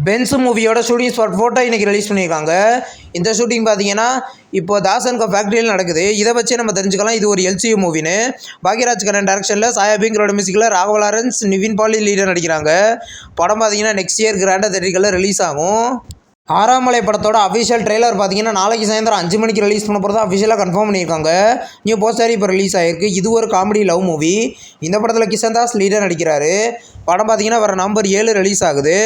Benz மூவியோட shooting spot photo இன்றைக்கி release பண்ணியிருக்காங்க. இந்த ஷூட்டிங் பார்த்தீங்கன்னா இப்போ தாசன் ஃபேக்ட்ரியில் நடக்குது. இதை வச்சு நம்ம தெரிஞ்சுக்கலாம் இது ஒரு எல்சியூ மூவின்னு. பாக்யராஜ் கரன் டேரக்ஷனில் சாயாபிங்கரோட மியூசிக்கில் ராகவ லாரன்ஸ் நிவின் பாலி லீடர் நடிக்கிறாங்க. படம் பார்த்தீங்கன்னா நெக்ஸ்ட் இயர் கிராண்டாக தேட்டரிக்கெல்லாம் ரிலீஸ் ஆகும். ஆறாமலை படத்தோட அஃபிஷியல் ட்ரெய்லர் பார்த்தீங்கன்னா நாளைக்கு சாயந்தரம் 5 மணிக்கு ரிலீஸ் பண்ண போகிறதா அஃபிஷியலாக கன்ஃபார்ம் பண்ணியிருக்காங்க. நியூ போஸ்டர் இப்போ ரிலீஸ் ஆகிருக்கு. இது ஒரு காமெடி லவ் மூவி. இந்த படத்தில் கிஷன் தாஸ் லீடர் நடிக்கிறாரு. படம் பார்த்தீங்கன்னா வர நவம்பர் 7 ரிலீஸ் ஆகுது.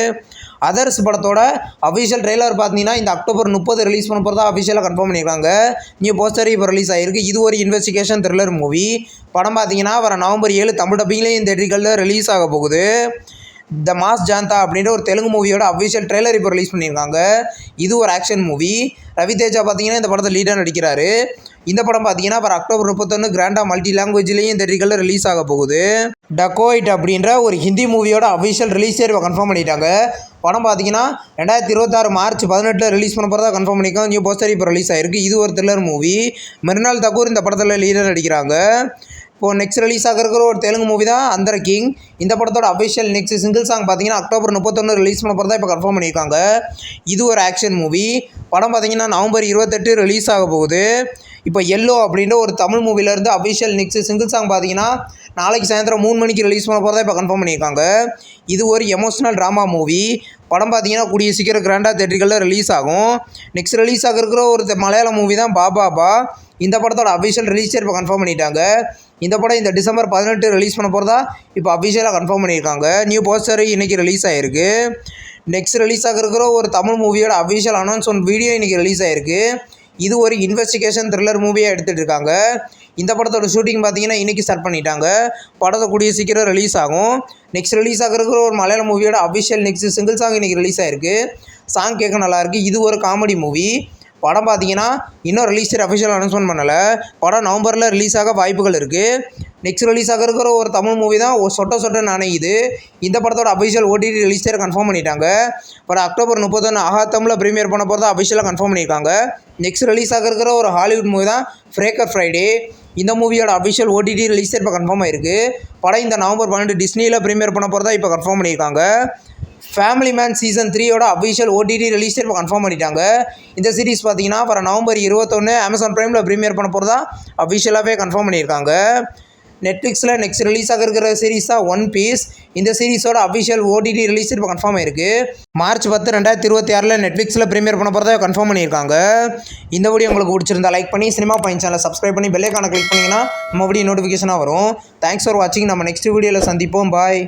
அதர்ஸ் படத்தோட அஃபிஷியல் ட்ரெய்லர் பார்த்தீங்கன்னா இந்த அக்டோபர் 30 ரிலீஸ் பண்ண போகிறதா அஃபிஷியலாக கன்ஃபார்ம் பண்ணியிருக்காங்க. நியூ போஸ்டர் இப்போ ரிலீஸ் ஆகிருக்கு. இது ஒரு இன்வெஸ்டிகேஷன் த்ரில்லர் மூவி. படம் பார்த்தீங்கன்னா வர நவம்பர் 7 தமிழ் டப்பிங்லேயும் இந்த தேட்டரிகளில் ரிலீஸ் ஆக போகுது. த மாஸ் ஜாந்தா அப்படின்ற ஒரு தெலுங்கு மூவியோட அஃபிஷியல் ட்ரெய்லர் இப்போ ரிலீஸ் பண்ணியிருக்காங்க. இது ஒரு ஆக்ஷன் மூவி. ரவி தேஜா பார்த்தீங்கன்னா இந்த படத்தை லீடாக நடிக்கிறாரு. இந்த படம் பார்த்தீங்கன்னா வர அக்டோபர் 31 கிராண்டாக மல்டி லாங்குவேஜ்லேயும் இந்த தேட்டரிகளில் ரிலீஸ் ஆக போகுது. டக்கோயிட் அப்படின்ற ஒரு ஹிந்தி மூவியோட அஃபிஷியல் ரிலீஸ் டேட் கன்ஃபார்ம் பண்ணிட்டாங்க. படம் பார்த்தீங்கன்னா 2026 மார்ச் 18 ரிலீஸ் பண்ண போகிறதா கன்ஃபார்ம் பண்ணியிருக்காங்க. நியூ போஸ்டர் இப்போ ரிலீஸ் ஆகிருக்கு. இது ஒரு த்ரில்லர் மூவி. மிர்னால் தக்கூர் இந்த படத்தில் லீடர் நடிக்கிறாங்க. இப்போது நெக்ஸ்ட் ரிலீஸ் ஆகிருக்கிற ஒரு தெலுங்கு மூவி தான் அந்தர கிங். இந்த படத்தோட அஃபிஷியல் நெக்ஸ்ட் சிங்கிள் சாங் பார்த்தீங்கன்னா அக்டோபர் 31 ரிலீஸ் பண்ண போகிறதா இப்போ கன்ஃபார்ம் பண்ணியிருக்காங்க. இது ஒரு ஆக்ஷன் மூவி. படம் பார்த்தீங்கன்னா நவம்பர் 28 ரிலீஸ் ஆக போகுது. இப்போ எல்லோ அப்படின்ற ஒரு தமிழ் மூவிலேருந்து அஃபிஷியல் நெக்ஸ்ட் சிங்கிள் சாங் பார்த்தீங்கன்னா நாளைக்கு சாயந்தரம் 3 மணிக்கு ரிலீஸ் பண்ண போகிறதா இப்போ கன்ஃபார்ம் பண்ணியிருக்காங்க. இது ஒரு எமோஷனல் ட்ராமா மூவி. படம் பார்த்தீங்கன்னா கூடிய சீக்கிரம் கிராண்டாக தேட்டரிகளில் ரிலீஸ் ஆகும். நெக்ஸ்ட் ரிலீஸ் ஆகிருக்கிற ஒரு மலையாள மூவி தான் பாபா. இந்த படத்தோட அஃபிஷியல் ரிலீஸ் டேட் இப்போ கன்ஃபார்ம் பண்ணிட்டாங்க. இந்த படம் இந்த டிசம்பர் 18 ரிலீஸ் பண்ண போகிறதா இப்போ அஃபிஷியலாக கன்ஃபார்ம் பண்ணியிருக்காங்க. நியூ போஸ்டர் இன்றைக்கி ரிலீஸ் ஆகிருக்கு. நெக்ஸ்ட் ரிலீஸ் ஆகிருக்கிற ஒரு தமிழ் மூவியோட அஃபிஷியல் அனௌன்ஸ்மெண்ட் வீடியோ இன்றைக்கி ரிலீஸ் ஆகிருக்கு. இது ஒரு இன்வெஸ்டிகேஷன் த்ரில்லர் மூவியாக எடுத்துகிட்டு இருக்காங்க. இந்த படத்தோட ஷூட்டிங் பார்த்தீங்கன்னா இன்றைக்கி ஸ்டார்ட் பண்ணிட்டாங்க. படத்தை கூடிய சீக்கிரம் ரிலீஸ் ஆகும். நெக்ஸ்ட் ரிலீஸ் ஆகிருக்கிற ஒரு மலையாள மூவியோட அஃபிஷியல் நெக்ஸ்ட் சிங்கிள் சாங் இன்றைக்கி ரிலீஸ் ஆகிருக்கு. சாங் கேட்க நல்லாயிருக்கு. இது ஒரு காமெடி மூவி. படம் பார்த்தீங்கன்னா இன்னும் ரிலீஸ் டேட் அஃபிஷியல் அனௌன்ஸ்மெண்ட் பண்ணலை. படம் நவம்பரில் ரிலீஸ் ஆக வாய்ப்புகள் இருக்குது. நெக்ஸ்ட் ரிலீஸ் ஆகிருக்கிற ஒரு தமிழ் மூவி தான் சொட்ட நாணயுது. இந்த படத்தோட official OTT release date confirm பண்ணிட்டாங்க. படம் அக்டோபர் 31 ஆஹா தமிழில் ப்ரீமியர் பண்ண போகிறதா அஃபிஷியலாக கன்ஃபார்ம் பண்ணியிருக்காங்க. நெக்ஸ்ட் ரிலீஸ் ஆகிருக்கிற ஒரு ஹாலிவுட் மூவி தான் ஃப்ரேக்கர் ஃப்ரைடே. இந்த மூவியோட அஃபிஷியல் ஓடிடி ரிலீஸ் டேட் இப்போ கன்ஃபார்ம் ஆயிருக்கு. படம் இந்த நவம்பர் 12 டிஸ்னியில் ப்ரீமியர் பண்ண போகிறதா இப்போ கன்ஃபார்ம் பண்ணியிருக்காங்க. ஃபேமிலி மேன் சீசன் 3யோட அஃபிஷியல் ஓடிடி ரிலீஸ் டேட் இப்போ கன்ஃபார்ம் பண்ணிட்டாங்க. இந்த சீரிஸ் பார்த்தீங்கன்னா வர நவம்பர் 21 அமேசான் ப்ரைமில் ப்ரீமியர் பண்ண போகிறதா அஃபிஷியலாகவே கன்ஃபார்ம் பண்ணியிருக்காங்க. நெட்ஃப்ளிக்ஸில் நெக்ஸ்ட் ரிலீஸ் ஆகிருக்கிற சீரிஸ் தான் ஒன் பீஸ். இந்த சீரிஸோட அஃபிஷியல் ஓடிடி ரிலீஸ் டேட் இப்போ கன்ஃபார்ம் ஆயிருக்கு. மார்ச் 10 2026 நெட்ஃப்ளிக்ஸில் ப்ரீமியர் பண்ண போகிறதா கன்ஃபார்ம் பண்ணியிருக்காங்க. இந்த வீடியோ உங்களுக்கு பிடிச்சிருந்தா லைக் பண்ணி சினிமா பாயிண்ட் சேனலை சப்ஸ்கிரைப் பண்ணி பெல் ஐகானை கிளிக் பண்ணிங்கன்னா நம்ம வீடியோ நோட்டிஃபிகேஷனாக வரும். தேங்க்ஸ் ஃபார் வாட்சிங். நம்ம நெக்ஸ்ட் வீடியோவில் சந்திப்போம். பாய்.